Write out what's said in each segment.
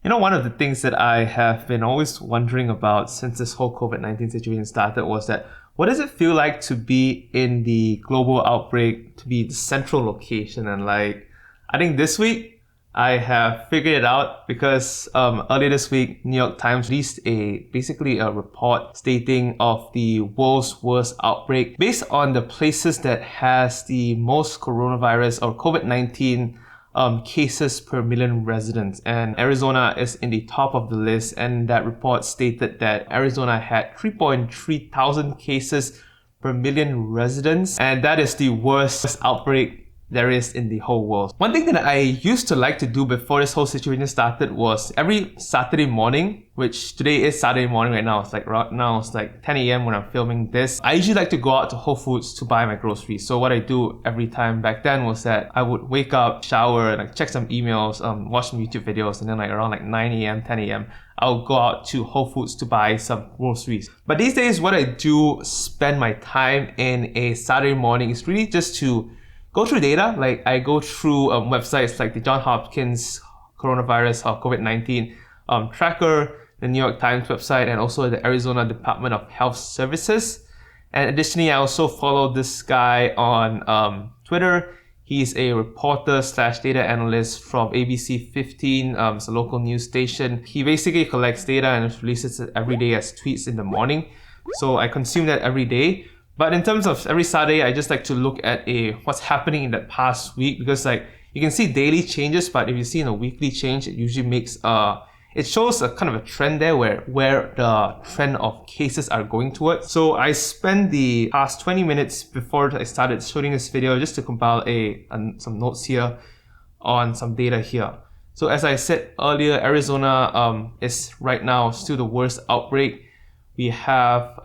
One of the things that I have been always wondering about since this whole COVID-19 situation started was that what does it feel like to be in the global outbreak, to be the central location? And I think this week I have figured it out because earlier this week, New York Times released basically a report stating of the world's worst outbreak based on the places that has the most coronavirus or COVID-19 cases per million residents, and Arizona is in the top of the list. And that report stated that Arizona had 3.3 thousand cases per million residents, and that is the worst outbreak there is in the whole world. One thing that I used to like to do before this whole situation started was every Saturday morning, which today is Saturday morning right now, it's like 10 a.m. when I'm filming this. I usually like to go out to Whole Foods to buy my groceries. So what I do every time back then was that I would wake up, shower, and check some emails, watch some YouTube videos, and then around 9 a.m., 10 a.m., I'll go out to Whole Foods to buy some groceries. But these days, what I do spend my time in a Saturday morning is really just to go through data. I go through websites like the Johns Hopkins coronavirus or COVID-19 tracker, the New York Times website, and also the Arizona Department of Health Services. And additionally, I also follow this guy on Twitter. He's a reporter / data analyst from ABC 15. It's a local news station. He basically collects data and releases it every day as tweets in the morning. So I consume that every day. But in terms of every Saturday, I just like to look at what's happening in that past week, because you can see daily changes, but if you see in a weekly change, it usually makes it shows a kind of a trend there where the trend of cases are going towards. So I spent the past 20 minutes before I started shooting this video just to compile some notes here on some data here. So as I said earlier, Arizona is right now still the worst outbreak. We have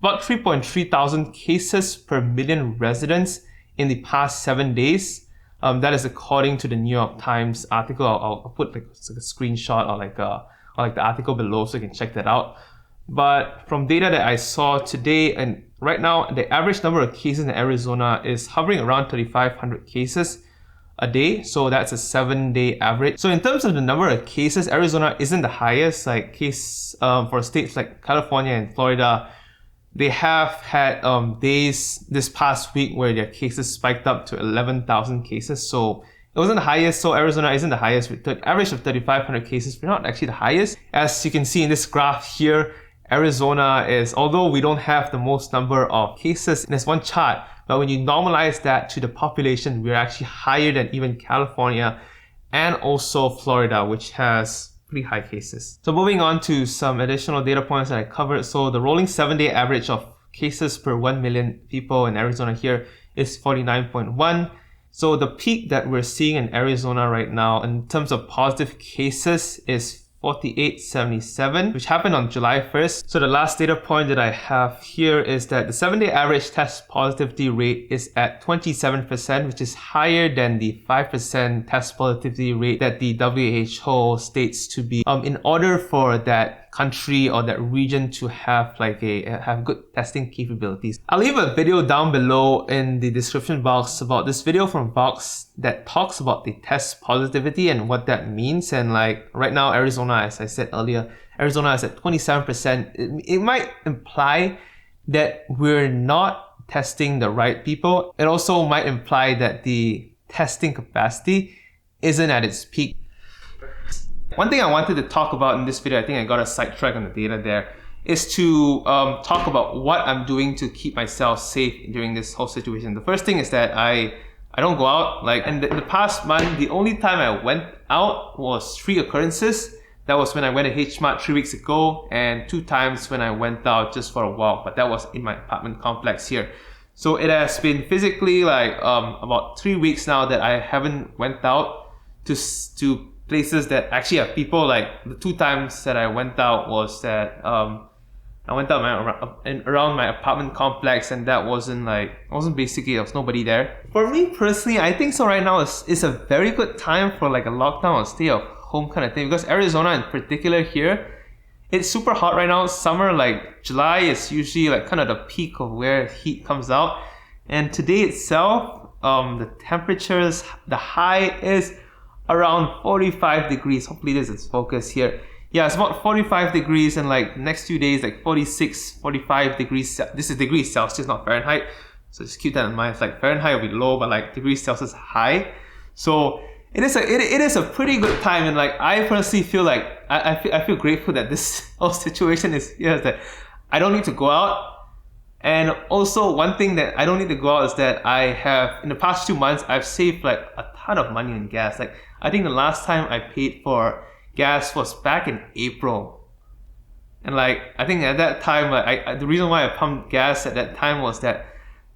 about 3.3 thousand cases per million residents in the past 7 days. That is according to the New York Times article. I'll put a screenshot or the article below so you can check that out. But from data that I saw today, and right now, the average number of cases in Arizona is hovering around 3,500 cases a day. So that's a 7-day average. So in terms of the number of cases, Arizona isn't the highest. For states like California and Florida, they have had days this past week where their cases spiked up to 11,000 cases. So it wasn't the highest. So Arizona isn't the highest with an average of 3,500 cases. We're not actually the highest. As you can see in this graph here, Arizona is, although we don't have the most number of cases in this one chart, but when you normalize that to the population, we're actually higher than even California and also Florida, which has pretty high cases. So moving on to some additional data points that I covered. So the rolling 7-day average of cases per 1 million people in Arizona here is 49.1. So the peak that we're seeing in Arizona right now in terms of positive cases is 4877, which happened on July 1st. So the last data point that I have here is that the 7-day average test positivity rate is at 27%, which is higher than the 5% test positivity rate that the WHO states to be in order for that country or that region to have have good testing capabilities. I'll leave a video down below in the description box about this video from Vox that talks about the test positivity and what that means. And right now, Arizona, as I said earlier, Arizona is at 27%. It might imply that we're not testing the right people. It also might imply that the testing capacity isn't at its peak. One thing I wanted to talk about in this video, I think I got a sidetrack on the data there, is to talk about what I'm doing to keep myself safe during this whole situation. The first thing is that I don't go out. In the past month, the only time I went out was 3 occurrences. That was when I went to H-Mart 3 weeks ago, and 2 times when I went out just for a walk, but that was in my apartment complex here. So it has been physically about 3 weeks now that I haven't went out to places that actually have people. The 2 times that I went out was that I went out around my apartment complex, and that wasn't basically, there was nobody there. For me personally, I think so right now is a very good time for a lockdown or stay at home kind of thing, because Arizona in particular here, it's super hot right now. Summer, July is usually kind of the peak of where heat comes out. And today itself, the temperatures, the high is around 45 degrees. Hopefully this is focused here. Yeah, it's about 45 degrees, and like next 2 days, like 46, 45 degrees. This is degrees Celsius, not Fahrenheit. So just keep that in mind. It's like Fahrenheit will be low, but like degrees Celsius high. So it is a pretty good time, and like I personally feel like I feel grateful that this whole situation is here, that I don't need to go out. And also one thing that I don't need to go out is that I have, in the past 2 months, I've saved like a ton of money on gas. Like I think the last time I paid for gas was back in April. And like I think at that time, the reason why I pumped gas at that time was that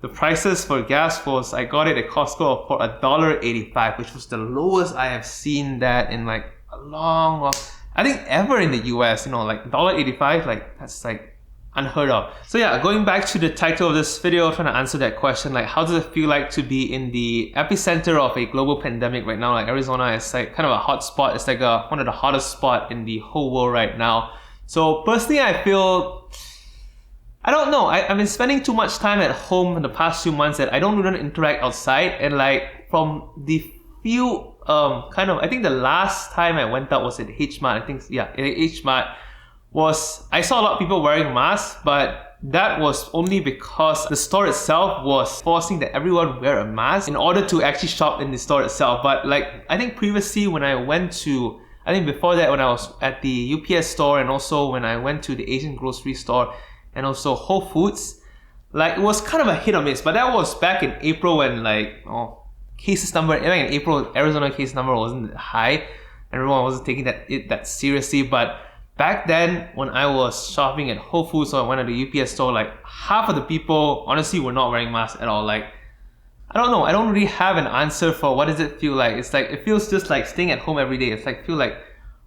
the prices for gas was, I got it at Costco for $1.85, which was the lowest I have seen that in like a long, I think ever in the US, like $1.85, like that's like unheard of. So yeah, going back to the title of this video, trying to answer that question, like how does it feel like to be in the epicenter of a global pandemic right now? Like Arizona is like kind of a hot spot. It's like one of the hottest spot in the whole world right now. So personally, I feel, I don't know, I've been spending too much time at home in the past 2 months that I don't really interact outside. And like from the few I think the last time I went out was at H-Mart. I think, yeah, at H-Mart I saw a lot of people wearing masks, but that was only because the store itself was forcing that everyone wear a mask in order to actually shop in the store itself. But like I think previously when I went to, I think before that when I was at the UPS store, and also when I went to the Asian grocery store and also Whole Foods, like it was kind of a hit or miss. But that was back in April when like cases number, even in April, Arizona case number wasn't high. Everyone wasn't taking that seriously. But back then when I was shopping at Whole Foods or I went to the UPS store, like half of the people honestly were not wearing masks at all. Like I don't know, I don't really have an answer for what does it feel like. It's like, it feels just like staying at home every day. It's like, feel like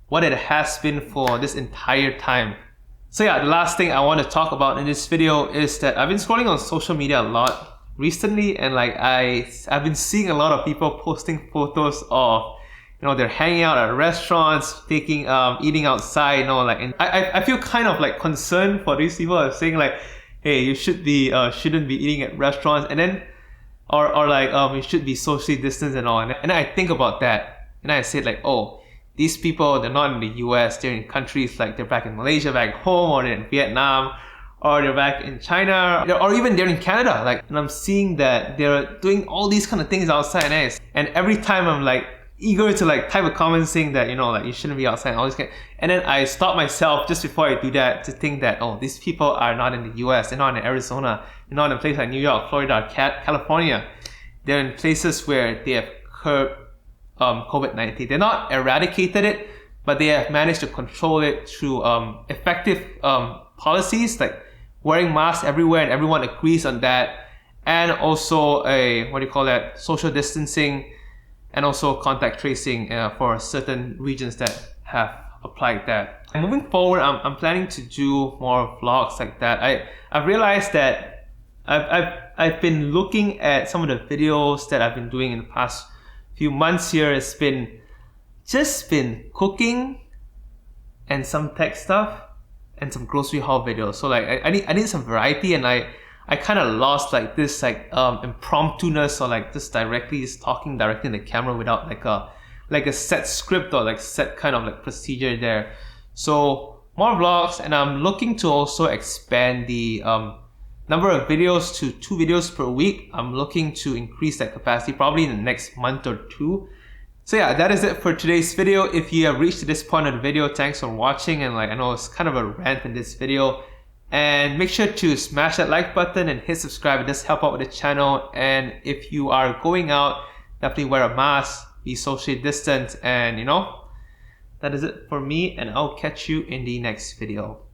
what it has been for this entire time. So yeah, the last thing I want to talk about in this video is that I've been scrolling on social media a lot recently, and like I've been seeing a lot of people posting photos of, they're hanging out at restaurants, eating outside, like, and I feel kind of like concerned for these people, saying like, hey, you shouldn't be eating at restaurants, and then or like you should be socially distanced and all. And I think about that, and I said like, oh, these people, they're not in the US, they're in countries like, they're back in Malaysia, back home, or they're in Vietnam, or they're back in China, or even they're in Canada. Like, and I'm seeing that they're doing all these kind of things outside, and every time I'm like eager to like type a comment saying that, like you shouldn't be outside, all this kind. And then I stop myself just before I do that to think that, oh, these people are not in the US, they're not in Arizona, they're not in places like New York, Florida, California. They're in places where they have curbed COVID-19. They're not eradicated it, but they have managed to control it through effective policies like wearing masks everywhere, and everyone agrees on that, and also social distancing, and also contact tracing for certain regions that have applied that. And moving forward, I'm planning to do more vlogs like that. I've realized that I've been looking at some of the videos that I've been doing in the past few months here. It's been cooking and some tech stuff and some grocery haul videos. So like I need some variety, and I kind of lost like this impromptu-ness, or like just talking directly in the camera without like a set script or like set kind of like procedure there. So more vlogs, and I'm looking to also expand the number of videos to 2 videos per week. I'm looking to increase that capacity probably in the next month or 2. So yeah, that is it for today's video. If you have reached to this point of the video, thanks for watching. And like, I know it's kind of a rant in this video, and make sure to smash that like button and hit subscribe. It does help out with the channel. And if you are going out, definitely wear a mask, be socially distant, and that is it for me, and I'll catch you in the next video.